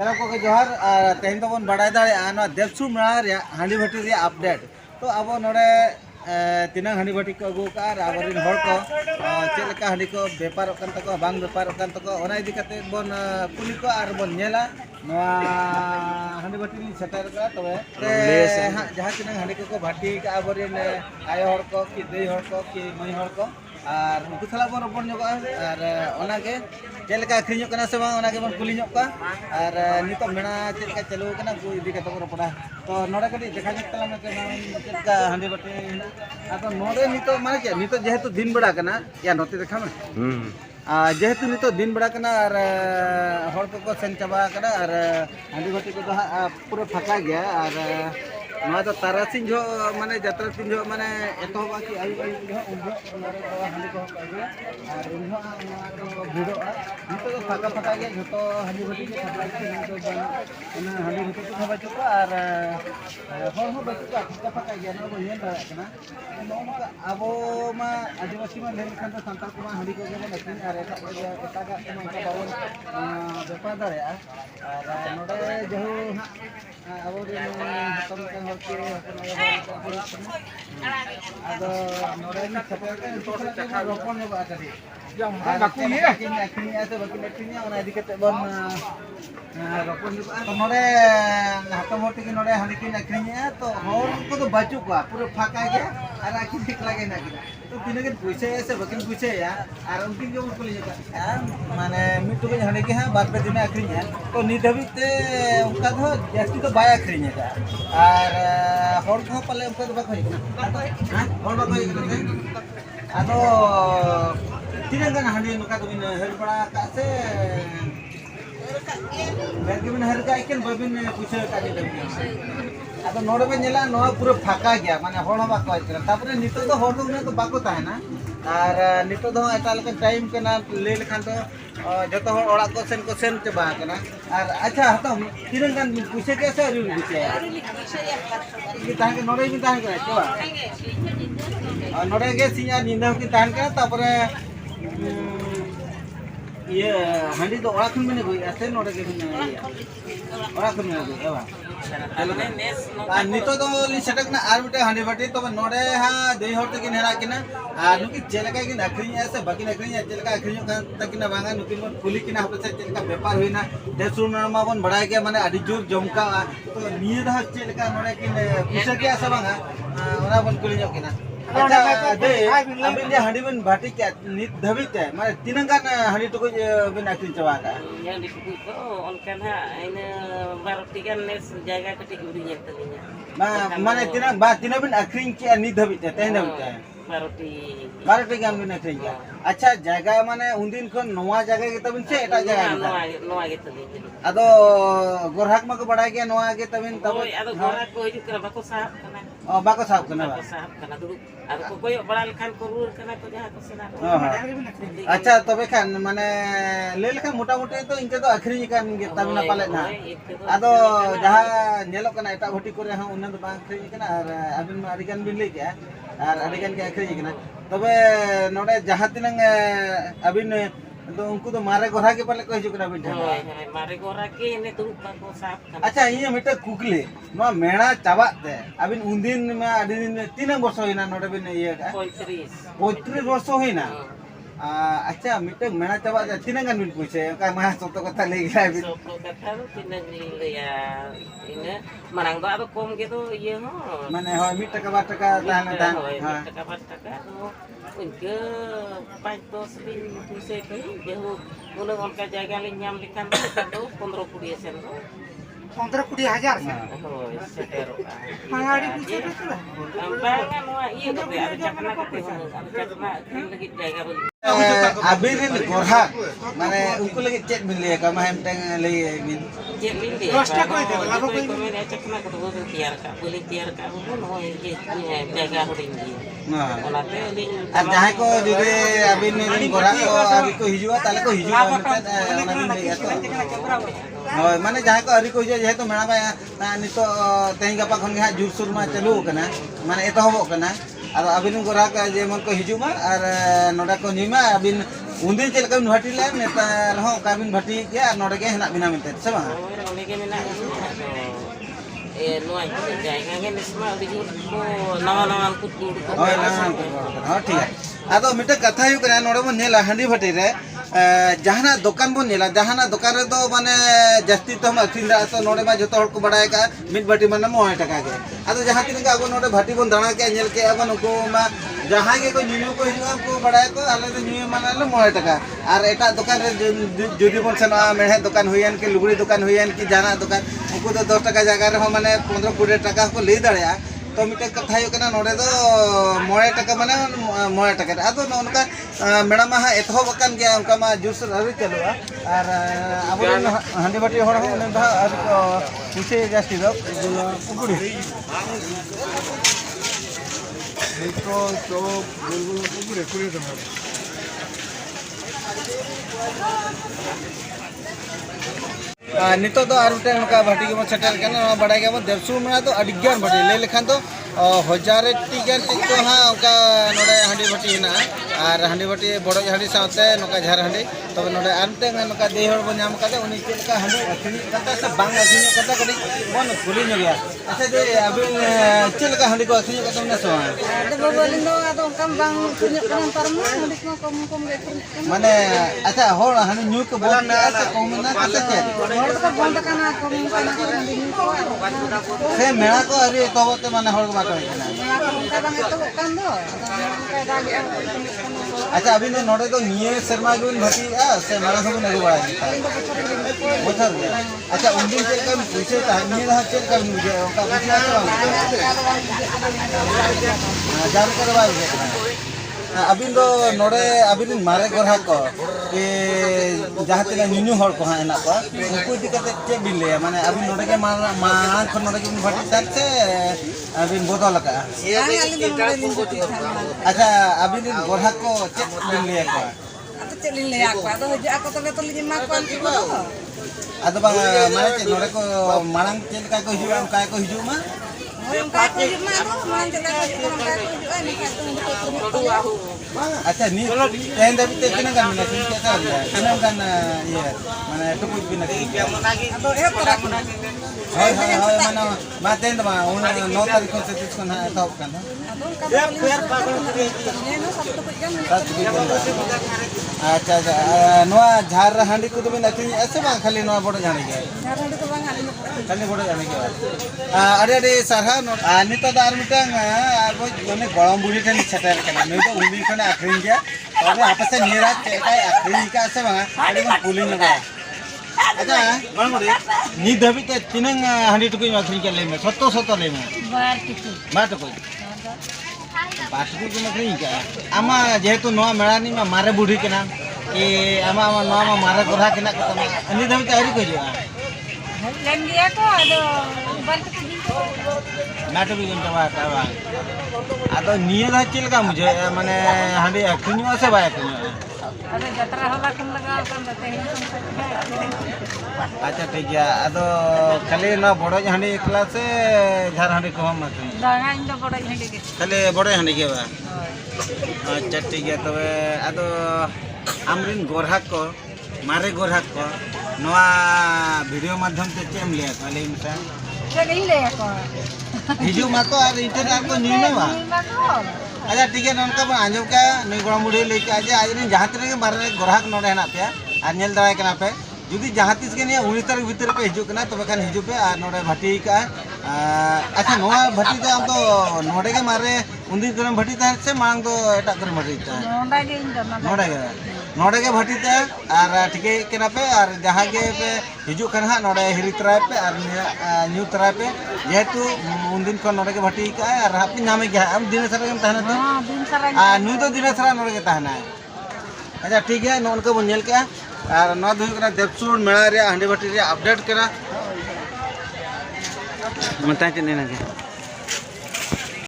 तरफ को जोहार तेहन तो बन बड़ा दाड़ा देवसू मेला रे हांडी भट्टी रे अपडेट तो अब नोडे तीना हांडी भट्टी को अगू का आबरिन हर को चेलका हांडी को व्यापार कान तको बांग व्यापार कान तको ओना इदी कते बन कुली को आर बन नेला नोआ हांडी भट्टी नि सेटर का तबे जहां तीना हांडी को भट्टी का आबरिन आयो हर को कि देई हर को कि मई हर को और उनको साला बन रपन जोगा और ओनागे चेलका अखरिño कना से बांग ओनागे बन कुली जोका और नितो मेना चेलका चलू कना को इदी कते को रपड़ा तो नोडे कटी देखा जतला में चेलका हांडी भट्टी आतो नोडे नितो माने के नितो जेहेतु दिन बड़ा कना या नोते देखा में जेहेतु नितो दिन बड़ा कना और हर को सेन चाबा कना और हांडी भट्टी को पूरा फका गया और नोआ तो तारासिंह जो माने यात्रा तीन जो माने एतोबा की आयु आयु जो उन हांडी को आगे और उन तो भिड़ो नितो तो फका फका गया जतो हांडी भट्टी के फका के नितो बन हांडी भट्टी को बाचो और हर हो बाचो फका फका गया ना बन दाड़ा कना नोका अबो मा आदिवासी मा लेन खान तो संताल को हांडी को बन नथिन और एटा का को बावन व्यापार दाड़ा और नोडे जो अब हतम के हर के आदो नोडे नि छपे के तो रोपन हो बा करी जम बाकू ये अखनी आते बाकी अखनी ओना इदी कते बन रोपन तो नोडे हतम होते के नोडे हांडी के अखनी तो हर को तो बाचू को पूरा फाका गया और आखी ठीक लगे ना कि तो तीन के पूछे से बकिन पूछे या और उनकी जो को ले जाता माने मिटू के हांडी के बात पे दिन अखनी है तो नि धबिते उनका तो जास्ती तो बाय अखनी है और हर को पले उनको तो बाको है हर बाको है आदो तीन गन हांडी नुका तो बिन हेर पड़ा का से बैग बिन हेर का इकन बबिन पूछे का दे अब नोडे पे नेला नोआ पूरा फाका गया माने हर बाको है तापरे नितो तो हर तो तो बाको ताहेना और नितो दो एटा लेके टाइम केना ले लेखान तो जतो हर ओड़ा को सेन चबा केना और अच्छा हतम तीन गन पूछे के से अरु पूछे कि ताहे के नोडे भी ताहे के चबा और नोडे के सिया निंदा की ताहे के तापरे ये हांडी तो ओड़ा खन में गई ऐसे नोडे के ओड़ा खन में गई एवा नितो तो ली सटक ना आर बेटे हांडी भट्टी तो नोडे हा देई हर तक नेरा किना आ नुकी चेलका कि अखरिñ ऐसे बाकी अखरिñ चेलका अखरिñ तकिना बांगा नुकी मन कुली किना हपे से चेलका व्यापार होइना देसुन मा बन बड़ा के माने आदि जोर जमका तो निये दा चेलका नोडे कि पुसा के आसा बांगा ओना बन कुली जो किना अच्छा दे अबिन जे हांडी बन भाटी के नित धबित है माने तीन गान हांडी तो बिन अखरिñ चबा का yang disebut ko onkan ha ina barutigan nes jaga ketik urinya tadinya माने तीन बिन अखरिñ के नित धबित है तेन धबित है बारोटी गान बिन अखरिñ के अच्छा जगह माने उनदिन खन नवा जगह के तबिन से एटा जगह noa gitu nih आदो गोरहाक मा को बड़ा गया नवा के तबिन तब ado gorak ko hidup kena bako sahab kana बाको साहब कना bako sahab kana dulu ado ko koy bड़ा लेखान ko rur kana ko jaha ko sena अच्छा तबे खान माने ले लेखा मोटा मोटी तो इनके तो अखरिñ कान गे तबिन पाले ना आदो जहां नेलो कना एटा भट्टी करे हां उन तो बा अखरिñ कना और अबिन मा अडिगान बिन ले गया और अडिगान के अखरिñ कना तबे नोडे जहां तिनंग अबिन तो उनको तो मारे गोरा के पहले कह जुकना बिन मारे गोरा के ने तुम बako sahab kana अच्छा ये मिटे कुकले नो मेणा चाबा दे अबिन उनदिन में अडिन तीन वर्ष होइना नोडे बिन ये का 35 वर्ष होइना अच्छा मिटे मेणा चाबा दे तीन गन बिन पूछे का मा सोतो कथा ले गया बिन सोतो कथा तो तीन ले या ine marang do ado kom gitu ieu ho माने हो मिट टका 2 टका तान तान हां टका 4 टका तो उनके 5-10 दिन पूछे के जेहु उन उनका जगह ले nyam likan तो 15-20 sen do 15-20 हजार से होय setero mangali पूछे तो banga noa ieu to ada cakna kate ada cakna lagi jaga beli अबिन गोरहा माने उनको लगे चेक बिन ले का मा हम टेंग ले बिन चेक बिन दे रोस्टा कोई दे लाभो कोई को मेरे चकना को वो tiar ka वो no ये jaga hoding dia ओनाते लिंग अब जहां को जुदे अबिन गोरहा को अभी को हिजुआ ताले को हिजुआ ओना बिन ले तो होय माने जहां को अरी को हिजुआ जे तो मेणा बा नितो तेही गपा खन गे जुर सुर मा चालू कना माने एतो होबो कना और अबिन गोरा का जे मन को हिजुमा और नोडा को निमा अबिन उनदिन चल का भट्टी ले नेतार हो का बिन भट्टी के नोडे के हेना बिना मिनते से बा Oleh ke mina nuai jaga ke nisma dijur ko nawa ku jur ko होय ना हां ठीक है आदो मिटे कथा यु करा नोडे बन नेला हंडी भट्टी रे जहाना दुकान बन नेला जहाना दुकान रे तो माने जस्ती तो हम अखिंदा तो नोडे मा जतो हर को बडाय का मिट भट्टी माने 9 टका के आदो जहां तिन का अब नोडे भट्टी बन दाना के नेल के अब नको मा जहां के को न्यू को हिजु को बडाय को आले तो न्यू माने 9 टका और एटा दुकान रे जुदी बन सना मेहे दुकान होयन के लुगड़ी दुकान होयन की जाना दुकान उनको तो 10 टका जगह रे माने 15-20 टका को ले दाड़या तो मिटे कथा यो कना नोडे दो 9 टका माने 9 टका आदो उनका मेडा मा एथो बकन गया उनका मा जुस अभी चलुआ और अब हंडी भट्टी होड़ हो ने धा पूछे जास्ती दो उकुड़ी तो बुलबुल कुरे दो नितो तो आर उठे उनका भट्टी के सेटल करना बड़ा गया देवसुर में तो अडिज्ञान भट्टी ले लेखान तो हजार टीका तो हाँ उनका नोडे हंडी भट्टी ना और हंडी भट्टी बड़ो हंडी साथे नोका झार हंडी तब नोडे आनते नोका दे हर बन नाम काते उनी चेलका हंडी अखनी कता से बांग अखनी कता कडी बन खुली न गया अच्छा दे अबिन चेलका हंडी को अखनी कता ने सो ada babalin do atau kam bang punya kan parmu mudik mo kom माने अच्छा होड़ हंडी न्यू को बोल ना से कोमना कते के hor ko bonda kana kom kana din ko से मेला को अरे तोबते माने होड़ को बाटो ना ka bang itu kan do ka dagi अच्छा अभी ने नोडे तो निये शर्मा गुन भट्टी से मेला सब ने बड़ा बोथर गया अच्छा उन दिन चल का पूछे ता निये रहा चल का मुझे उनका पूछा तो जान करवा अभी तो नोडे अभी दिन मारे गोरा को के जहां तक न्यू हर को हां ना को उनको दिक्कत चे बिले माने अभी नोडे के मां खन नोडे के भट्टी तक से अभी बोतल का अच्छा अभी दिन गोरा को चे बिले को atau celin le aku to betul lima ko ko अद बा माने चे नोडे को मांग चेल का को हिजु का को हिजु मा ka ko ma do man jela ko ka ko ni ka to अच्छा नी एंड अभी ते किन kan mina tin kita किन kan ये माने तो कुछ भी नहीं atau tara ko हाय हाय हाय माने माते तो मा 9 तारीख को से तिस को ना था kan अच्छा अच्छा नोआ झार हांडी को तो बिन अखनी ऐसे बा खाली नोआ बड़ जाने के खाली बड़ जाने के अरे अरे सरहा नितो दार मिटंग अब जने गळम बुढ़ी ठन छटर कना नै तो उनी खने अखरिन गया तबे आपस से निरा चेका अखरिन का से बा अरे पुलिन लगा अच्छा बड़ मोरे नी दबी ते तिनंग हांडी टुकुई अखरिन के ले में सत्तो ले में बार टुकुई पाटकुई के अखरिन का आमा जेहेतु नोआ मेळानी में मारे बुढ़ी के नाम ए आमा नोआ मा मारे गोरा के ना कतमा नी दबी ते हरी को जो len dia ko ado bantu नाटक भी जनता बात है आदो निये दा चिल का मुझे माने हांडी अखनी से बाय अखनी ada jatra hala kan laga kan date अच्छा ठीक है आदो खाली ना बड़ो हांडी एकला से झार हांडी को हम अखनी danga indo bodo hindi ke खाली बड़ो हांडी के बा अच्छा ठीक है तबे आदो आमरिन गोरहाक को मारे गोरहाक को नवा वीडियो माध्यम से चेम ले खाली मिसा jadi le ko हिजू मा को और इंटरनेट को न्यू ना अच्छा ठीक है ननका बन आंजम का नई गोड़ा मुड़ी लेके आज आज ने जहां तक मारे ग्राहक नोडे हेना पे आर नेल दाय कना पे जुदी जहां तिस के ने 19 तारीख भीतर पे हिजू कना तबे खान हिजू पे आर नोडे भट्टी का अच्छा नोआ भट्टी तो हम तो नोडे के मारे उन्दी करम भट्टी ता से मांग तो एटा करम भट्टी ता onda ge indo na नोडे के भट्टी ता आर ठीक है कना पे आर जहां के पे हिजू कना नोडे हिरी तराय पे आर न्यू तराय पे जेहेतु उन्दिन को नोडे के भट्टी का आर हापि नामे के हम दिन सर के तहना तो din sara नुई तो दिन सरा नोडे के तहना अच्छा ठीक है नोन को बनेल के आर नो दुई कना देवसुर मेला रे हांडी भट्टी रे अपडेट करा मता चने ना के